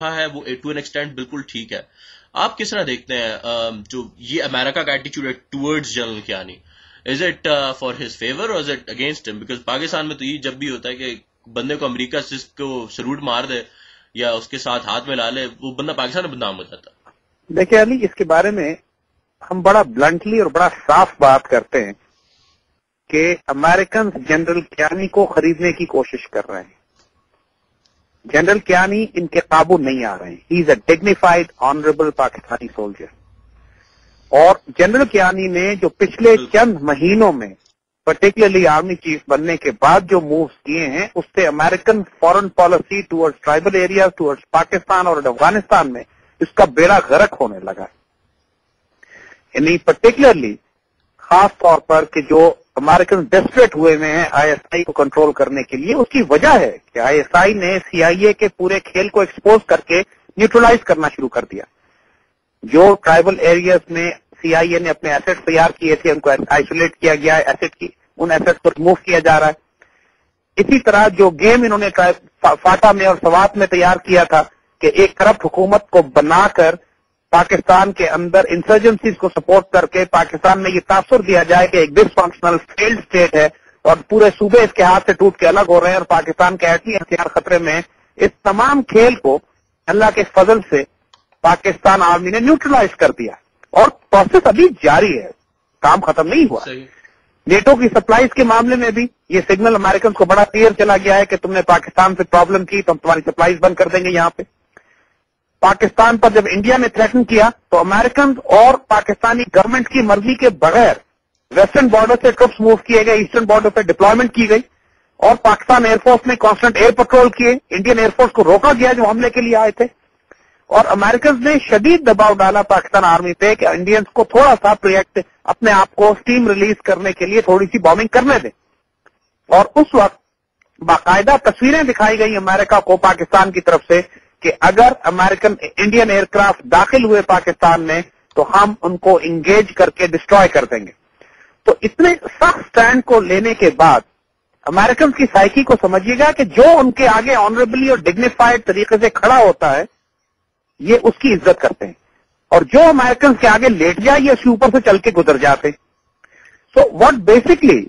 ہے وہ to an extent بالکل ٹھیک ہے. آپ کس طرح دیکھتے ہیں جو یہ امریکہ کا ایٹیچیوڈ ہے towards general Kayani? Is it for his favour اور از اٹ اگینسٹ ہم؟ بیکاز پاکستان میں تو یہ جب بھی ہوتا ہے کہ بندے کو امریکہ سے کو سلوٹ مار دے یا اس کے ساتھ ہاتھ میں لا لے وہ بندہ پاکستان میں بدنام ہو جاتا. دیکھیں علی، اس کے بارے میں ہم بڑا بلنٹلی اور بڑا صاف بات کرتے ہیں کہ امریکن جنرل کیانی کو خریدنے کی کوشش کر رہے ہیں. جنرل کیانی ان کے قابو نہیں آ رہے ہیں. ہی از اے ڈگنیفائڈ آنریبل پاکستانی سولجر. اور جنرل کیانی نے جو پچھلے چند مہینوں میں پرٹیکولرلی آرمی چیف بننے کے بعد جو مووز کیے ہیں اس سے American foreign policy towards tribal areas towards Pakistan اور افغانستان میں اس کا بیڑا غرق ہونے لگا. یعنی پرٹیکولرلی خاص طور پر کہ جو امریکن ڈیسپریٹ ہوئے ہوئے ہیں آئی ایس آئی کو کنٹرول کرنے کے لیے، اس کی وجہ ہے کہ آئی ایس آئی نے سی آئی اے کے پورے کھیل کو ایکسپوز کر کے نیوٹرلائز کرنا شروع کر دیا. جو ٹرائبل ایریاز میں سی آئی اے نے اپنے ایسٹ تیار کیے تھے ان کو آئسولیٹ کیا گیا ہے، ان ایسٹ کو ریموو کیا جا رہا ہے. اسی طرح جو گیم انہوں نے فاٹا میں اور سوات میں تیار کیا تھا کہ ایک کرپٹ حکومت کو بنا کر پاکستان کے اندر انسرجنسیز کو سپورٹ کر کے پاکستان میں یہ تاثر دیا جائے کہ ایک ڈس فنکشنل فیلڈ اسٹیٹ ہے اور پورے صوبے اس کے ہاتھ سے ٹوٹ کے الگ ہو رہے ہیں اور پاکستان کے ایٹمی ہتھیار خطرے میں. اس تمام کھیل کو اللہ کے فضل سے پاکستان آرمی نے نیوٹرلائز کر دیا اور پروسیس ابھی جاری ہے، کام ختم نہیں ہوا. نیٹو کی سپلائیز کے معاملے میں بھی یہ سگنل امریکن کو بڑا کلیئر چلا گیا ہے کہ تم نے پاکستان سے پرابلم کی تو ہم تمہاری سپلائیز بند کر دیں گے. یہاں پہ پاکستان پر جب انڈیا نے تھریٹن کیا تو امریکن اور پاکستانی گورنمنٹ کی مرضی کے بغیر ویسٹرن بارڈر سے ٹرپس موو کیے گئے، ایسٹرن بارڈر پہ ڈپلائمنٹ کی گئی اور پاکستان ایئر فورس نے کانسٹنٹ ایئر پٹرول کیے. انڈین ایئر فورس کو روکا گیا جو حملے کے لیے آئے تھے اور امریکن نے شدید دباؤ ڈالا پاکستان آرمی پہ کہ انڈینز کو تھوڑا سا پروجیکٹ اپنے آپ کو اسٹیم ریلیز کرنے کے لیے تھوڑی سی بامبنگ کرنے دیں. اور اس وقت باقاعدہ تصویریں دکھائی گئی امریکہ کو پاکستان کی طرف سے کہ اگر امریکن انڈین ایئر کرافٹ داخل ہوئے پاکستان میں تو ہم ان کو انگیج کر کے ڈسٹروائے کر دیں گے. تو اتنے سخت سٹینڈ کو لینے کے بعد امریکن کی سائیکی کو سمجھیے گا کہ جو ان کے آگے آنریبلی اور ڈگنیفائڈ طریقے سے کھڑا ہوتا ہے یہ اس کی عزت کرتے ہیں اور جو امریکن کے آگے لیٹ جائے یہ اس کے اوپر سے چل کے گزر جاتے. So what basically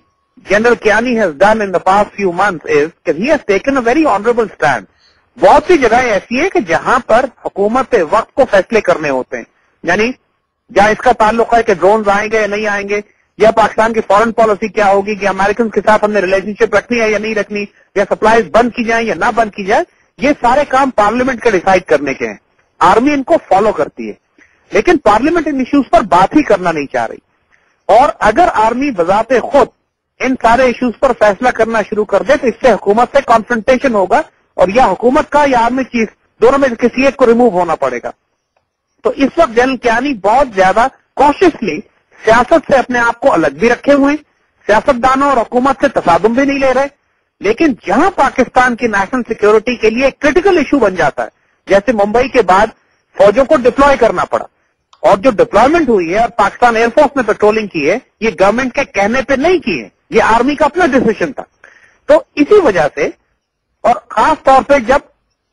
general Kayani has done in the past few months is کہ he has taken a very honourable stand. بہت سی جگہیں ایسی ہیں کہ جہاں پر حکومت وقت کو فیصلے کرنے ہوتے ہیں، یعنی جہاں اس کا تعلق ہے کہ ڈرونز آئیں گے یا نہیں آئیں گے، یا پاکستان کی فورن پالیسی کیا ہوگی کہ امریکن کے ساتھ ہم نے ریلیشن شپ رکھنی ہے یا نہیں رکھنی، یا سپلائیز بند کی جائیں یا نہ بند کی جائے، یہ سارے کام پارلیمنٹ کے ڈیسائیڈ کرنے کے ہیں. آرمی ان کو فالو کرتی ہے لیکن پارلیمنٹ ان ایشوز پر بات ہی کرنا نہیں چاہ رہی. اور اگر آرمی بذات خود ان سارے ایشوز پر فیصلہ کرنا شروع کر دے تو اس سے حکومت سے کانفرنٹیشن ہوگا اور یا حکومت کا یا آرمی چیف دونوں میں کسی ایک کو ریموو ہونا پڑے گا. تو اس وقت جنرل کیانی بہت زیادہ کوششلی سیاست سے اپنے آپ کو الگ بھی رکھے ہوئے ہیں، سیاست دانوں اور حکومت سے تصادم بھی نہیں لے رہے، لیکن جہاں پاکستان کی نیشنل سیکیورٹی کے لیے ایک کریٹیکل ایشو بن جاتا ہے، جیسے ممبئی کے بعد فوجوں کو ڈپلوائے کرنا پڑا اور جو ڈپلائمنٹ ہوئی ہے اور پاکستان ایئر فورس نے پیٹرولنگ کی ہے یہ گورنمنٹ کے کہنے پہ نہیں کی ہے، یہ آرمی کا اپنا ڈیسیژن تھا. تو اسی وجہ سے اور خاص طور پہ جب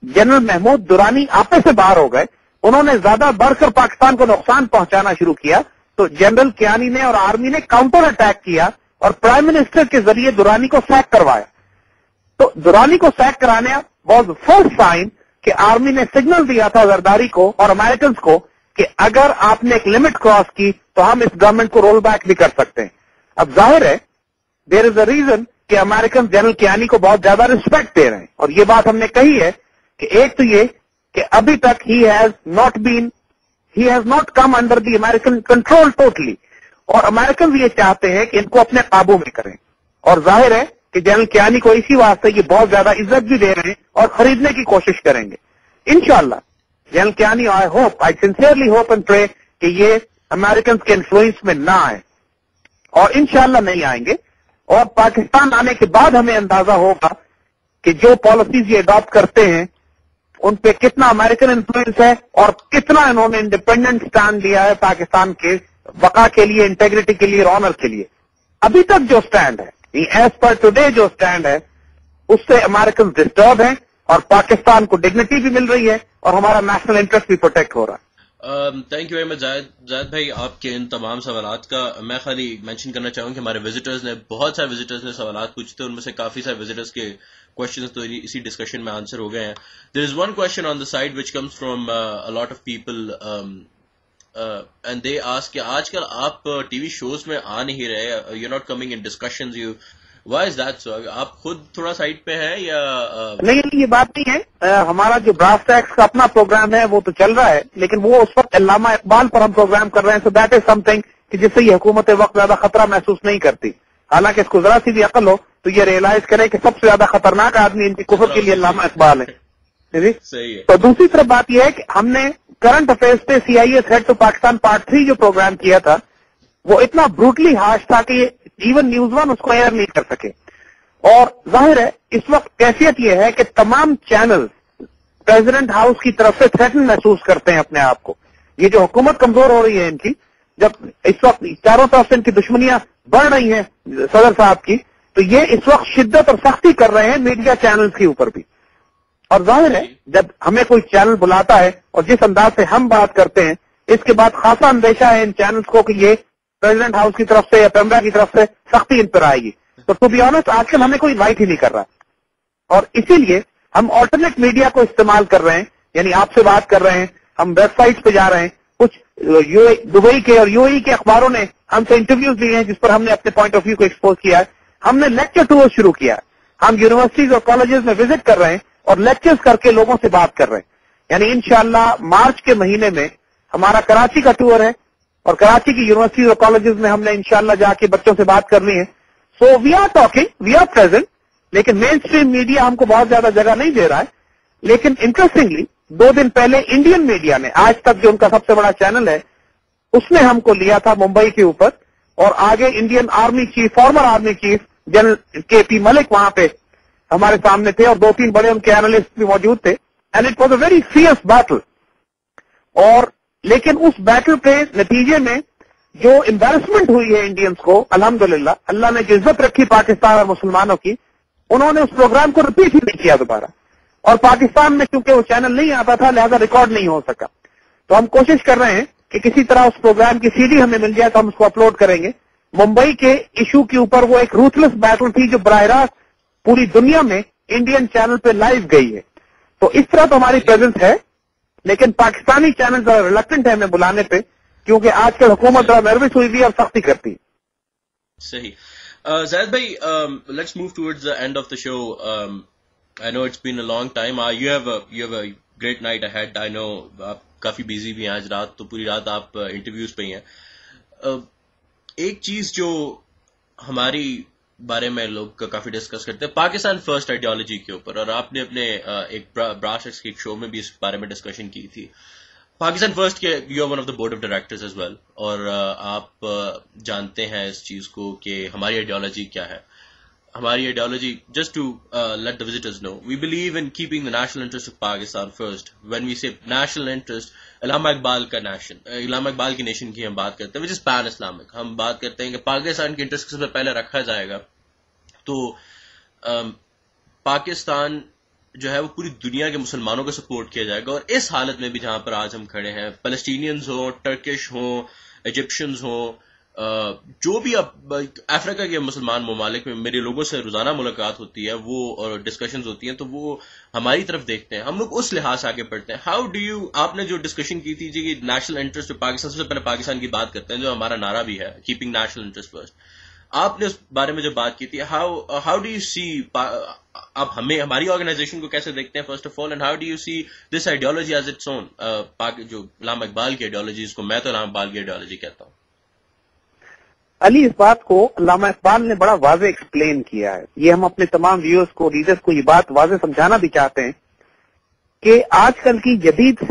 جنرل محمود درانی آپے سے باہر ہو گئے، انہوں نے زیادہ بڑھ کر پاکستان کو نقصان پہنچانا شروع کیا تو جنرل کیانی نے اور آرمی نے کاؤنٹر اٹیک کیا اور پرائم منسٹر کے ذریعے درانی کو سیک کروایا. تو درانی کو سیک کرانے واز فرسٹ سائن کہ آرمی نے سگنل دیا تھا زرداری کو اور امریکنز کو کہ اگر آپ نے ایک لمٹ کراس کی تو ہم اس گورنمنٹ کو رول بیک بھی کر سکتے ہیں. اب ظاہر ہے دیر از اے ریزن کہ امریکن جنرل کیانی کو بہت زیادہ ریسپیکٹ دے رہے ہیں اور یہ بات ہم نے کہی ہے کہ ایک تو یہ کہ ابھی تک he has not come under the American control totally, اور امریکن یہ چاہتے ہیں کہ ان کو اپنے قابو میں کریں. اور ظاہر ہے کہ جنرل کیانی کو اسی واسطے یہ بہت زیادہ عزت بھی دے رہے ہیں اور خریدنے کی کوشش کریں گے انشاءاللہ. General Kayani I sincerely hope and pray کہ یہ امریکن کے انفلوئنس میں نہ آئے اور انشاءاللہ نہیں آئیں گے. اور پاکستان آنے کے بعد ہمیں اندازہ ہوگا کہ جو پالیسیز یہ اڈاپٹ کرتے ہیں ان پہ کتنا امریکن انفلوئنس ہے اور کتنا انہوں نے انڈیپینڈنٹ سٹینڈ لیا ہے پاکستان کے بقا کے لیے، انٹیگریٹی کے لیے اور آنر کے لیے. ابھی تک جو سٹینڈ ہے ایز پر ٹوڈے جو سٹینڈ ہے اس سے امریکن ڈسٹرب ہیں اور پاکستان کو ڈگنیٹی بھی مل رہی ہے اور ہمارا نیشنل انٹرسٹ بھی پروٹیکٹ ہو رہا ہے. تھینک یو ویری مچ زاہد بھائی آپ کے ان تمام سوالات کا. میں خالی مینشن کرنا چاہوں کہ ہمارے وزٹرز نے بہت سارے وزٹرز نے سوالات پوچھے تھے, ان میں سے کافی سارے وزٹرز کے کوشچنز تو اسی ڈسکشن میں آنسر ہو گئے ہیں. There is one question on the side which comes from a lot of people and they ask کہ آج کل آپ ٹی وی شوز میں آ نہیں رہے, you not coming in discussions, you why is that so? آپ خود تھوڑا سائڈ پہ ہے یا نہیں؟ یہ بات نہیں ہے. ہمارا جو براس ٹیکس کا اپنا پروگرام ہے وہ تو چل رہا ہے, لیکن وہ اس وقت علامہ اقبال پر ہم پروگرام کر رہے ہیں. So that is some thing کہ جس سے یہ حکومت وقت زیادہ خطرہ محسوس نہیں کرتی. حالانکہ اس کو ذرا سی بھی عقل ہو تو یہ ریئلائز کرے کہ سب سے زیادہ خطرناک آدمی ان کی کفر کے لیے علامہ اقبال ہے. صحیح ہے. تو دوسری طرف بات یہ ہے کہ ہم نے کرنٹ افیئرس پہ CIA threat to Pakistan part 3 جو پروگرام کیا تھا وہ اتنا بروٹلی ہارش تھا کہ ایون نیوز ون اس کو ایئر نہیں کر سکے. اور ظاہر ہے اس وقت کیفیت یہ ہے کہ تمام چینل پریزیڈنٹ ہاؤس کی طرف سے تھریٹن محسوس کرتے ہیں اپنے آپ کو. یہ جو حکومت کمزور ہو رہی ہے ان کی, جب اس وقت چاروں طرف سے ان کی دشمنیاں بڑھ رہی ہیں صدر صاحب کی, تو یہ اس وقت شدت اور سختی کر رہے ہیں میڈیا چینلز کے اوپر بھی. اور ظاہر ہے جب ہمیں کوئی چینل بلاتا ہے اور جس انداز سے ہم بات کرتے ہیں, اس کے بعد خاصا اندیشہ ہے ان چینلز کو کہ یہ پریزیڈنٹ ہاؤس کی طرف سے یا پیمرا کی طرف سے سختی ان پر آئے گی. تو ٹو بی آنسٹ آج کل ہمیں کوئی رائٹ ہی نہیں کر رہا, اور اسی لیے ہم آلٹرنیٹ میڈیا کو استعمال کر رہے ہیں. یعنی آپ سے بات کر رہے ہیں, ہم ویب سائٹس پہ جا رہے ہیں, کچھ دبئی کے اور UAE کے اخباروں نے ہم سے انٹرویوز دیے ہیں جس پر ہم نے اپنے پوائنٹ آف ویو کو ایکسپوز کیا ہے. ہم نے لیکچر ٹور شروع کیا ہے, ہم یونیورسٹیز اور کالجز میں وزٹ کر رہے ہیں اور لیکچرز کر کے لوگوں سے بات کر رہے ہیں. یعنی انشاءاللہ مارچ کے مہینے میں ہمارا کراچی کا ٹور ہے اور کراچی کی یونیورسٹیز اور کالجز میں ہم نے انشاءاللہ جا کے بچوں سے بات کرنی ہے. So we are talking, we are present, لیکن مین اسٹریم میڈیا ہم کو بہت زیادہ جگہ نہیں دے رہا ہے. لیکن انٹرسٹنگلی 2 دن پہلے انڈین میڈیا نے, آج تک جو ان کا سب سے بڑا چینل ہے, اس نے ہم کو لیا تھا ممبئی کے اوپر, اور آگے Indian army chief, former army chief general KP Malik وہاں پہ ہمارے سامنے تھے, اور 2-3 بڑے ان کے اینالسٹ بھی موجود تھے. And it was a very fierce battle. اور لیکن اس بیٹل کے نتیجے میں جو امبیرسمنٹ ہوئی ہے انڈینز کو, الحمدللہ اللہ نے جو عزت رکھی پاکستان اور مسلمانوں کی, انہوں نے اس پروگرام کو رپیٹ ہی نہیں کیا دوبارہ. اور پاکستان میں چونکہ وہ چینل نہیں آتا تھا لہذا ریکارڈ نہیں ہو سکا. تو ہم کوشش کر رہے ہیں کہ کسی طرح اس پروگرام کی CD ہمیں مل جائے تو ہم اس کو اپلوڈ کریں گے. ممبئی کے ایشو کے اوپر وہ ایک روتھلیس بیٹل تھی جو براہ راست پوری دنیا میں انڈین چینل پہ لائیو گئی ہے. تو اس طرح تو ہماری پریزنس ہے, لیکن پاکستانی چینل ذرا ریلکٹنٹ ہے ہمیں بلانے پہ, کیونکہ آج کل حکومت ذرا نروس ہوئی بھی اور سختی کرتی ہے. صحیح. زاہد بھائی, let's move towards the end of the show. I know it's been a long time. You have a great night ahead. I know آپ کافی بیزی بھی ہیں آج رات, تو پوری رات آپ انٹرویوز پہ ہی ہیں. ایک چیز جو ہماری بارے میں لوگ کافی ڈسکس کرتے ہیں پاکستان فرسٹ آئیڈیالوجی کے اوپر, اور آپ نے اپنے ایک براس ٹیکس کے ایک شو میں بھی اس بارے میں ڈسکشن کی تھی. پاکستان فرسٹ کے you are one of the board of directors as well, اور آپ جانتے ہیں اس چیز کو کہ ہماری آئیڈیالوجی کیا ہے. ہماری ideology, just to let the visitors know, we believe in keeping the national interest of Pakistan first. When we say national interest, علامہ اقبال کا نیشن, علامہ اقبال کی نیشن کی ہم بات کرتے ہیں وچ از پین اسلامک. ہم بات کرتے ہیں کہ پاکستان کے انٹرسٹ سب سے پہلے رکھا جائے گا. تو پاکستان جو ہے وہ پوری دنیا کے مسلمانوں کو سپورٹ کیا جائے گا. اور اس حالت میں بھی جہاں پر آج ہم کھڑے ہیں, فلسطینینز ہوں, ٹرکش ہوں, ایجپشنز ہوں, جو بھی اب افریقہ کے مسلمان ممالک میں میرے لوگوں سے روزانہ ملاقات ہوتی ہے, وہ ڈسکشنز ہوتی ہیں, تو وہ ہماری طرف دیکھتے ہیں, ہم لوگ اس لحاظ سے آگے بڑھتے ہیں. ہاؤ ڈو یو, آپ نے جو ڈسکشن کی تھی جی نیشنل انٹرسٹ پاکستان, سب سے پہلے پاکستان کی بات کرتے ہیں جو ہمارا نعرہ بھی ہے, کیپنگ نیشنل انٹرسٹ فرسٹ. آپ نے اس بارے میں جو بات کی تھی, ہاؤ ڈو یو سی, آپ ہمیں ہماری آرگنائزیشن کو کیسے دیکھتے ہیں first of all, and how do you see this ideology as its own, جو علامہ اقبال کی آئیڈیالوجی, اس کو میں تو علامہ اقبال کی آئیڈیالوجی کہتا ہوں. علی, اس بات کو علامہ اقبال نے بڑا واضح ایکسپلین کیا ہے. یہ ہم اپنے تمام ویورز کو, ریڈرز کو یہ بات واضح سمجھانا بھی چاہتے ہیں کہ آج کل کی جدید